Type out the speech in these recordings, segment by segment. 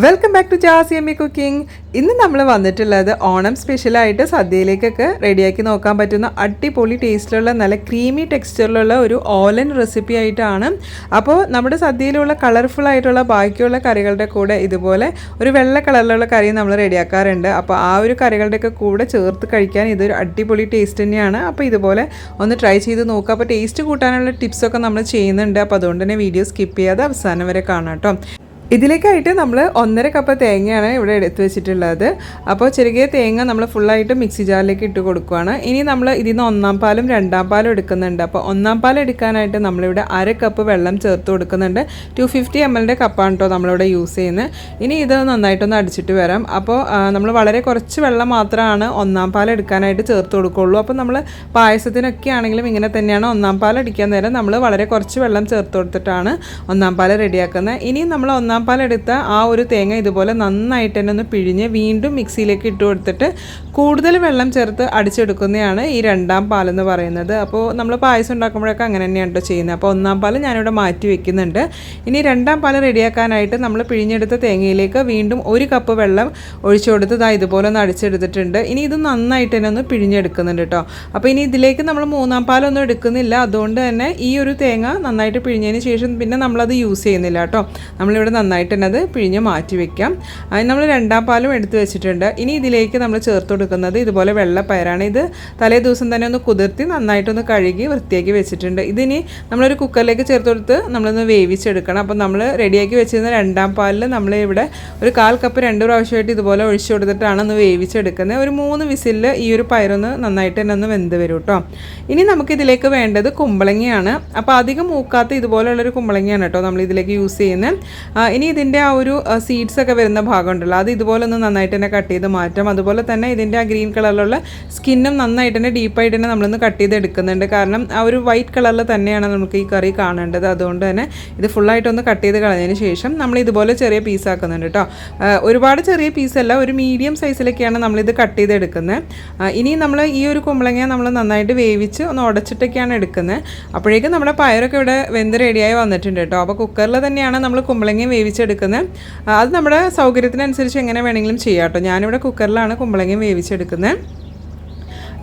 Welcome back to ജാസിയമ്മി cooking. ഇന്ന് നമ്മൾ വന്നിട്ടുള്ളത് ഓണം സ്പെഷ്യലായിട്ട് സദ്യയിലേക്കൊക്കെ റെഡിയാക്കി നോക്കാൻ പറ്റുന്ന അടിപൊളി ടേസ്റ്റിലുള്ള നല്ല ക്രീമി ടെക്സ്ചറിലുള്ള ഒരു ഓലൻ റെസിപ്പി ആയിട്ടാണ്. അപ്പോൾ നമ്മുടെ സദ്യയിലുള്ള കളർഫുൾ ആയിട്ടുള്ള ബാക്കിയുള്ള കറികളുടെ കൂടെ ഇതുപോലെ ഒരു വെള്ള കളറിലുള്ള കറി നമ്മൾ റെഡിയാക്കാറുണ്ട്. അപ്പോൾ ആ ഒരു കറികളുടെയൊക്കെ കൂടെ ചേർത്ത് കഴിക്കാൻ ഇതൊരു അടിപൊളി ടേസ്റ്റ് തന്നെയാണ്. അപ്പോൾ ഇതുപോലെ ഒന്ന് ട്രൈ ചെയ്ത് നോക്കുക. അപ്പോൾ ടേസ്റ്റ് കൂട്ടാനുള്ള ടിപ്സൊക്കെ നമ്മൾ ചെയ്യുന്നുണ്ട്. അപ്പോൾ അതുകൊണ്ട് തന്നെ വീഡിയോ സ്കിപ്പ് ചെയ്യാതെ അവസാനം വരെ കാണാം കേട്ടോ. ഇതിലേക്കായിട്ട് നമ്മൾ 1.5 കപ്പ് തേങ്ങയാണ് ഇവിടെ എടുത്ത് വെച്ചിട്ടുള്ളത്. അപ്പോൾ ചെറിയ തേങ്ങ നമ്മൾ ഫുള്ളായിട്ട് മിക്സി ജാറിലേക്ക് ഇട്ട് കൊടുക്കുകയാണ്. ഇനി നമ്മൾ ഇതിൽ നിന്ന് 1-ാം പാലും 2-ാം പാലും എടുക്കുന്നുണ്ട്. അപ്പോൾ 1-ാം പാൽ എടുക്കാനായിട്ട് നമ്മളിവിടെ 1/2 കപ്പ് വെള്ളം ചേർത്ത് കൊടുക്കുന്നുണ്ട്. 250 ml കപ്പാണ് കേട്ടോ നമ്മളിവിടെ യൂസ് ചെയ്യുന്നത്. ഇനി ഇത് നന്നായിട്ടൊന്ന് അടിച്ചിട്ട് വരാം. അപ്പോൾ നമ്മൾ വളരെ കുറച്ച് വെള്ളം മാത്രമാണ് 1-ാം പാൽ എടുക്കാനായിട്ട് ചേർത്ത് കൊടുക്കുകയുള്ളൂ. അപ്പോൾ നമ്മൾ പായസത്തിനൊക്കെ ആണെങ്കിലും ഇങ്ങനെ തന്നെയാണ്. 1-ാം പാൽ അടിക്കാൻ നേരം നമ്മൾ വളരെ കുറച്ച് വെള്ളം ചേർത്ത് കൊടുത്തിട്ടാണ് 1-ാം പാൽ റെഡിയാക്കുന്നത്. ഇനി നമ്മൾ 1-ാം പാൽ എടുത്ത ആ ഒരു തേങ്ങ ഇതുപോലെ നന്നായിട്ട് തന്നെ ഒന്ന് പിഴിഞ്ഞ് വീണ്ടും മിക്സിയിലേക്ക് ഇട്ട് കൊടുത്തിട്ട് കൂടുതൽ വെള്ളം ചേർത്ത് അടിച്ചെടുക്കുന്നതാണ് ഈ 2-ാം പാലെന്ന് പറയുന്നത്. അപ്പോൾ നമ്മൾ പായസം ഉണ്ടാക്കുമ്പോഴൊക്കെ അങ്ങനെ തന്നെയാണ് കേട്ടോ ചെയ്യുന്നത്. അപ്പോൾ 1-ാം പാൽ ഞാനിവിടെ മാറ്റി വെക്കുന്നുണ്ട്. ഇനി 2-ാം പാൽ റെഡിയാക്കാനായിട്ട് നമ്മൾ പിഴിഞ്ഞെടുത്ത തേങ്ങയിലേക്ക് വീണ്ടും 1 കപ്പ് വെള്ളം ഒഴിച്ചു കൊടുത്ത് ഇതുപോലെ ഒന്ന് അടിച്ചെടുത്തിട്ടുണ്ട്. ഇനി ഇത് നന്നായിട്ട് തന്നെ ഒന്ന് പിഴിഞ്ഞെടുക്കുന്നുണ്ട് കേട്ടോ. അപ്പോൾ ഇനി ഇതിലേക്ക് നമ്മൾ 3-ാം പാലൊന്നും എടുക്കുന്നില്ല. അതുകൊണ്ട് തന്നെ ഈ ഒരു തേങ്ങ നന്നായിട്ട് പിഴിഞ്ഞതിന് ശേഷം പിന്നെ നമ്മളത് യൂസ് ചെയ്യുന്നില്ല കേട്ടോ. നമ്മളിവിടെ നന്നായിട്ട് തന്നെ അത് പിഴിഞ്ഞ് മാറ്റി വെക്കാം. നമ്മൾ 2-ാം പാലും എടുത്ത് വെച്ചിട്ടുണ്ട്. ഇനി ഇതിലേക്ക് നമ്മൾ ചേർത്ത് കൊടുക്കുന്നത് ഇതുപോലെ വെള്ളപ്പയറാണ്. ഇത് തലേ ദിവസം തന്നെ ഒന്ന് കുതിർത്തി നന്നായിട്ടൊന്ന് കഴുകി വൃത്തിയാക്കി വെച്ചിട്ടുണ്ട്. ഇതിനി നമ്മളൊരു കുക്കറിലേക്ക് ചേർത്ത് കൊടുത്ത് നമ്മളൊന്ന് വേവിച്ചെടുക്കണം. അപ്പോൾ നമ്മൾ റെഡിയാക്കി വെച്ചിരുന്ന 2-ാം പാലിൽ നമ്മൾ ഇവിടെ ഒരു 1/4 കപ്പ് 2 പ്രാവശ്യമായിട്ട് ഇതുപോലെ ഒഴിച്ചു കൊടുത്തിട്ടാണ് ഒന്ന് വേവിച്ചെടുക്കുന്നത്. ഒരു 3 വിസിലിൽ ഈ ഒരു പയറൊന്ന് നന്നായിട്ട് തന്നെ ഒന്ന് വെന്ത് വരും കേട്ടോ. ഇനി നമുക്കിതിലേക്ക് വേണ്ടത് കുമ്പളങ്ങയാണ്. അപ്പോൾ അധികം മൂക്കാത്ത ഇതുപോലെയുള്ളൊരു കുമ്പളങ്ങയാണ് കേട്ടോ നമ്മൾ ഇതിലേക്ക് യൂസ് ചെയ്യുന്നത്. ഇനി ഇതിൻ്റെ ആ ഒരു സീഡ്സ് ഒക്കെ വരുന്ന ഭാഗം ഉണ്ടല്ലോ, അത് ഇതുപോലെ ഒന്ന് നന്നായിട്ട് തന്നെ കട്ട് ചെയ്ത് മാറ്റാം. അതുപോലെ തന്നെ ഇതിൻ്റെ ആ ഗ്രീൻ കളറിലുള്ള സ്കിന്നും നന്നായിട്ട് തന്നെ ഡീപ്പായിട്ട് തന്നെ നമ്മളൊന്ന് കട്ട് ചെയ്ത് എടുക്കുന്നുണ്ട്. കാരണം ആ ഒരു വൈറ്റ് കളറിൽ തന്നെയാണ് നമുക്ക് ഈ കറി കാണേണ്ടത്. അതുകൊണ്ട് തന്നെ ഇത് ഫുള്ളായിട്ടൊന്ന് കട്ട് ചെയ്ത് കളഞ്ഞതിന് ശേഷം നമ്മൾ ഇതുപോലെ ചെറിയ പീസാക്കുന്നുണ്ട് കേട്ടോ. ഒരുപാട് ചെറിയ പീസല്ല, ഒരു മീഡിയം സൈസിലൊക്കെയാണ് നമ്മളിത് കട്ട് ചെയ്ത് എടുക്കുന്നത്. ഇനി നമ്മൾ ഈ ഒരു കുമ്പളങ്ങ നമ്മൾ നന്നായിട്ട് വേവിച്ച് ഒന്ന് ഉടച്ചിട്ടൊക്കെയാണ് എടുക്കുന്നത്. അപ്പോഴേക്കും നമ്മുടെ പയറൊക്കെ ഇവിടെ വെന്ത് റെഡിയായി വന്നിട്ടുണ്ട് കേട്ടോ. അപ്പോൾ കുക്കറിൽ തന്നെയാണ് നമ്മൾ കുമ്പളങ്ങ വേവിച്ചെടുക്കുന്നത്. അത് നമ്മുടെ സൗകര്യത്തിനനുസരിച്ച് എങ്ങനെ വേണമെങ്കിലും ചെയ്യാം കേട്ടോ. ഞാനിവിടെ കുക്കറിലാണ് കുമ്പളങ്ങ വേവിച്ചെടുക്കുന്നത്.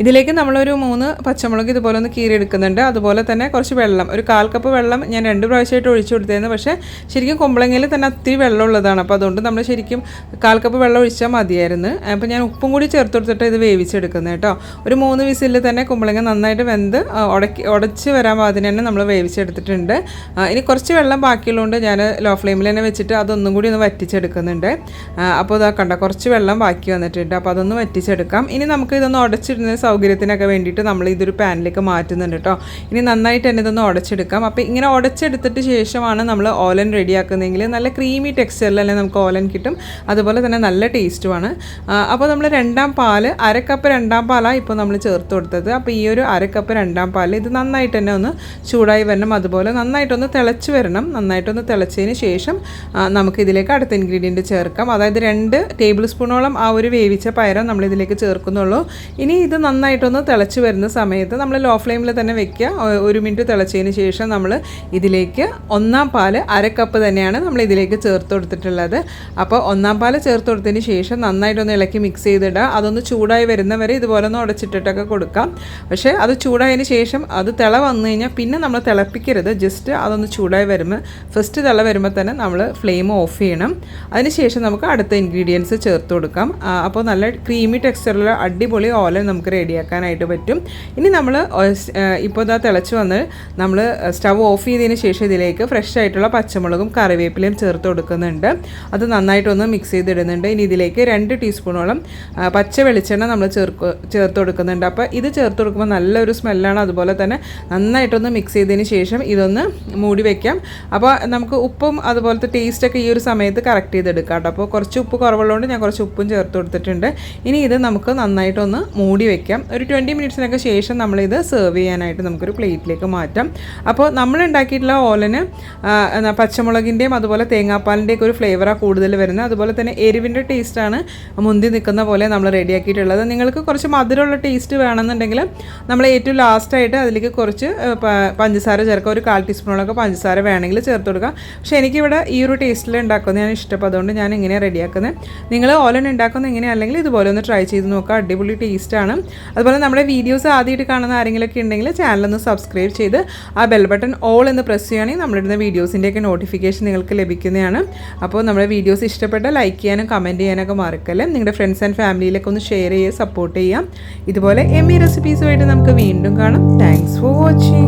ഇതിലേക്ക് നമ്മളൊരു 3 പച്ചമുളക് ഇതുപോലെ ഒന്ന് കീറിയെടുക്കുന്നുണ്ട്. അതുപോലെ തന്നെ കുറച്ച് വെള്ളം, ഒരു 1/4 കപ്പ് വെള്ളം ഞാൻ 2 പ്രാവശ്യമായിട്ട് ഒഴിച്ചു കൊടുത്തായിരുന്നു. പക്ഷേ ശരിക്കും കുമ്പളങ്ങയിൽ തന്നെ ഒത്തിരി വെള്ളമുള്ളതാണ്. അപ്പോൾ അതുകൊണ്ട് നമ്മൾ ശരിക്കും 1/4 കപ്പ് വെള്ളം ഒഴിച്ചാൽ മതിയായിരുന്നു. അപ്പോൾ ഞാൻ ഉപ്പും കൂടി ചേർത്ത് കൊടുത്തിട്ട് ഇത് വേവിച്ചെടുക്കുന്നത് കേട്ടോ. ഒരു 3 വിസിലിൽ തന്നെ കുമ്പളങ്ങ നന്നായിട്ട് വെന്ത് ഉടച്ച് വരാൻ പാകത്തിന് തന്നെ നമ്മൾ വേവിച്ചെടുത്തിട്ടുണ്ട്. ഇനി കുറച്ച് വെള്ളം ബാക്കിയുള്ളതുകൊണ്ട് ഞാൻ ലോ ഫ്ലെയിമിൽ തന്നെ വെച്ചിട്ട് അതൊന്നും കൂടി ഒന്ന് വറ്റിച്ചെടുക്കുന്നുണ്ട്. അപ്പോൾ ഇതാ കണ്ട കുറച്ച് വെള്ളം ബാക്കി വന്നിട്ടുണ്ട്. അപ്പോൾ അതൊന്ന് വറ്റിച്ചെടുക്കാം. ഇനി നമുക്ക് ഇതൊന്ന് ഉടച്ചിടുന്ന സൗകര്യത്തിനൊക്കെ വേണ്ടിയിട്ട് നമ്മൾ ഇതൊരു പാനിലേക്ക് മാറ്റുന്നുണ്ട് കേട്ടോ. ഇനി നന്നായിട്ട് തന്നെ ഇതൊന്ന് ഉടച്ചെടുക്കാം. അപ്പോൾ ഇങ്ങനെ ഉടച്ചെടുത്തിട്ട് ശേഷമാണ് നമ്മൾ ഓലൻ റെഡിയാക്കുന്നതെങ്കിൽ നല്ല ക്രീമി ടെക്സ്ചറിൽ തന്നെ നമുക്ക് ഓലൻ കിട്ടും. അതുപോലെ തന്നെ നല്ല ടേസ്റ്റുമാണ്. അപ്പോൾ നമ്മൾ 2-ാം പാൽ 1/2 കപ്പ് 2-ാം പാലാണ് ഇപ്പോൾ നമ്മൾ ചേർത്ത് കൊടുത്തത്. അപ്പോൾ ഈ ഒരു 1/2 കപ്പ് 2-ാം പാൽ ഇത് നന്നായിട്ട് തന്നെ ഒന്ന് ചൂടായി വരണം. അതുപോലെ നന്നായിട്ടൊന്ന് തിളച്ച് വരണം. നന്നായിട്ടൊന്ന് തിളച്ചതിന് ശേഷം നമുക്കിതിലേക്ക് അടുത്ത ഇൻഗ്രീഡിയൻറ്റ് ചേർക്കാം. അതായത് 2 ടേബിൾ സ്പൂണോളം ആ ഒരു വേവിച്ച പയറ് നമ്മളിതിലേക്ക് ചേർക്കുന്നുള്ളൂ. ഇനി ഇത് നന്നായിട്ടൊന്ന് തിളച്ച് വരുന്ന സമയത്ത് നമ്മൾ ലോ ഫ്ലെയിമിൽ തന്നെ വെക്കുക. 1 മിനിറ്റ് തിളച്ചതിന് ശേഷം നമ്മൾ ഇതിലേക്ക് 1-ാം പാൽ 1/2 കപ്പ് തന്നെയാണ് നമ്മൾ ഇതിലേക്ക് ചേർത്ത് കൊടുത്തിട്ടുള്ളത്. അപ്പോൾ 1-ാം പാൽ ചേർത്ത് കൊടുത്തതിന് ശേഷം നന്നായിട്ടൊന്ന് ഇളക്കി മിക്സ് ചെയ്തിടുക. അതൊന്ന് ചൂടായി വരുന്നവരെ ഇതുപോലെ ഒന്ന് ഉടച്ചിട്ടിട്ടൊക്കെ കൊടുക്കാം. പക്ഷേ അത് ചൂടായതിന് ശേഷം അത് തിള വന്നു കഴിഞ്ഞാൽ പിന്നെ നമ്മൾ തിളപ്പിക്കരുത്. ജസ്റ്റ് അതൊന്ന് ചൂടായി വരുമ്പോൾ ഫസ്റ്റ് തിള വരുമ്പോൾ തന്നെ നമ്മൾ ഫ്ലെയിം ഓഫ് ചെയ്യണം. അതിനുശേഷം നമുക്ക് അടുത്ത ഇൻഗ്രീഡിയൻസ് ചേർത്ത് കൊടുക്കാം. അപ്പോൾ നല്ല ക്രീമി ടെക്സ്ചറിലുള്ള അടിപൊളി ഓലൻ നമുക്ക് റെഡിയാക്കാനായിട്ട് പറ്റും. ഇനി നമ്മൾ ഇപ്പോൾ ഇതാ തിളച്ച് വന്ന് നമ്മൾ സ്റ്റവ് ഓഫ് ചെയ്തതിന് ശേഷം ഇതിലേക്ക് ഫ്രഷ് ആയിട്ടുള്ള പച്ചമുളകും കറിവേപ്പിലയും ചേർത്ത് കൊടുക്കുന്നുണ്ട്. അത് നന്നായിട്ടൊന്ന് മിക്സ് ചെയ്തിടുന്നുണ്ട്. ഇനി ഇതിലേക്ക് 2 ടീസ്പൂണോളം പച്ച വെളിച്ചെണ്ണ നമ്മൾ ചേർത്ത് കൊടുക്കുന്നുണ്ട്. അപ്പോൾ ഇത് ചേർത്ത് കൊടുക്കുമ്പോൾ നല്ലൊരു സ്മെല്ലാണ്. അതുപോലെ തന്നെ നന്നായിട്ടൊന്ന് മിക്സ് ചെയ്തതിന് ശേഷം ഇതൊന്ന് മൂടി വയ്ക്കാം. അപ്പോൾ നമുക്ക് ഉപ്പും അതുപോലത്തെ ടേസ്റ്റൊക്കെ ഈ ഒരു സമയത്ത് കറക്റ്റ് ചെയ്തെടുക്കാം കേട്ടോ. അപ്പോൾ കുറച്ച് ഉപ്പ് കുറവുള്ളതുകൊണ്ട് ഞാൻ കുറച്ച് ഉപ്പും ചേർത്ത് കൊടുത്തിട്ടുണ്ട്. ഇനി ഇത് നമുക്ക് നന്നായിട്ടൊന്ന് മൂടി വയ്ക്കാം. വയ്ക്കാം. ഒരു 20 മിനിറ്റ്സിനൊക്കെ ശേഷം നമ്മളിത് സെർവ് ചെയ്യാനായിട്ട് നമുക്കൊരു പ്ലേറ്റിലേക്ക് മാറ്റാം. അപ്പോൾ നമ്മൾ ഉണ്ടാക്കിയിട്ടുള്ള ഓലന് പച്ചമുളകിൻ്റെയും അതുപോലെ തേങ്ങാപ്പാലിൻ്റെയൊക്കെ ഒരു ഫ്ലേവറാണ് കൂടുതൽ വരുന്നത്. അതുപോലെ തന്നെ എരിവിൻ്റെ ടേസ്റ്റാണ് മുന്തി നിൽക്കുന്ന പോലെ നമ്മൾ റെഡിയാക്കിയിട്ടുള്ളത്. നിങ്ങൾക്ക് കുറച്ച് മധുരമുള്ള ടേസ്റ്റ് വേണമെന്നുണ്ടെങ്കിൽ നമ്മൾ ഏറ്റവും ലാസ്റ്റായിട്ട് അതിലേക്ക് കുറച്ച് പഞ്ചസാര ചേർക്കുക. ഒരു 1/4 ടീസ്പൂണൊക്കെ പഞ്ചസാര വേണമെങ്കിൽ ചേർത്ത് കൊടുക്കുക. പക്ഷേ എനിക്കിവിടെ ഈ ഒരു ടേസ്റ്റിൽ ഉണ്ടാക്കുന്നത് ഞാൻ ഇഷ്ടപ്പെടും. അതുകൊണ്ട് ഞാൻ ഇങ്ങനെ റെഡിയാക്കുന്നത്. നിങ്ങൾ ഓലൻ ഉണ്ടാക്കുന്നത് എങ്ങനെയല്ലെങ്കിൽ ഇതുപോലെ ഒന്ന് ട്രൈ ചെയ്ത് നോക്കുക. അടിപൊളി ടേസ്റ്റാണ്. അതുപോലെ നമ്മുടെ വീഡിയോസ് ആദ്യമായിട്ട് കാണുന്ന ആരെങ്കിലുമൊക്കെ ഉണ്ടെങ്കിൽ ചാനലൊന്ന് സബ്സ്ക്രൈബ് ചെയ്ത് ആ ബെൽ ബട്ടൺ ഓൾ എന്ന് പ്രസ് ചെയ്യുകയാണെങ്കിൽ നമ്മളിടുന്ന വീഡിയോസിൻ്റെയൊക്കെ നോട്ടിഫിക്കേഷൻ നിങ്ങൾക്ക് ലഭിക്കുന്നതാണ്. അപ്പോൾ നമ്മുടെ വീഡിയോസ് ഇഷ്ടപ്പെട്ട ലൈക്ക് ചെയ്യാനും കമൻറ്റ് ചെയ്യാനൊക്കെ മറക്കല്ലേ. നിങ്ങളുടെ ഫ്രണ്ട്സ് ആൻഡ് ഫാമിലിയിലൊക്കെ ഒന്ന് ഷെയർ ചെയ്യുക, സപ്പോർട്ട് ചെയ്യാം. ഇതുപോലെ എമ്മി റെസിപ്പീസുമായിട്ട് നമുക്ക് വീണ്ടും കാണാം. Thanks for watching.